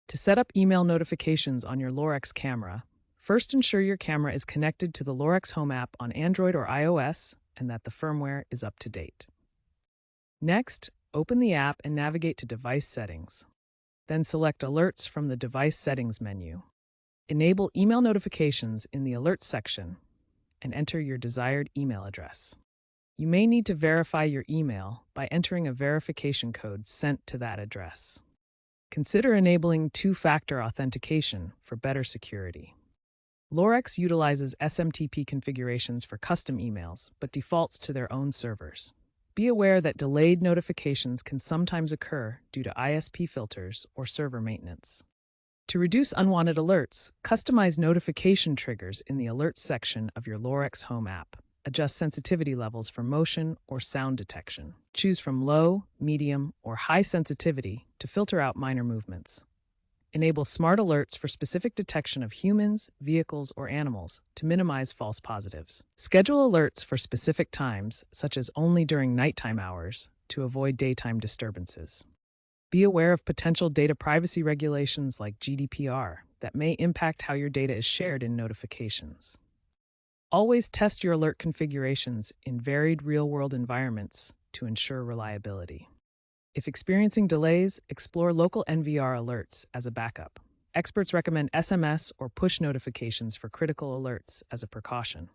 To set up email notifications on your Lorex camera, first ensure your camera is connected to the Lorex Home app on Android or iOS and that the firmware is up to date. Next, open the app and navigate to Device Settings. Then select Alerts from the Device Settings menu. Enable email notifications in the Alerts section and enter your desired email address. You may need to verify your email by entering a verification code sent to that address. Consider enabling two-factor authentication for better security. Lorex utilizes SMTP configurations for custom emails, but defaults to their own servers. Be aware that delayed notifications can sometimes occur due to ISP filters or server maintenance. To reduce unwanted alerts, customize notification triggers in the Alerts section of your Lorex Home app. Adjust sensitivity levels for motion or sound detection. Choose from low, medium, or high sensitivity to filter out minor movements. Enable smart alerts for specific detection of humans, vehicles, or animals to minimize false positives. Schedule alerts for specific times, such as only during nighttime hours, to avoid daytime disturbances. Be aware of potential data privacy regulations like GDPR that may impact how your data is shared in notifications. Always test your alert configurations in varied real-world environments to ensure reliability. If experiencing delays, explore local NVR alerts as a backup. Experts recommend SMS or push notifications for critical alerts as a precaution.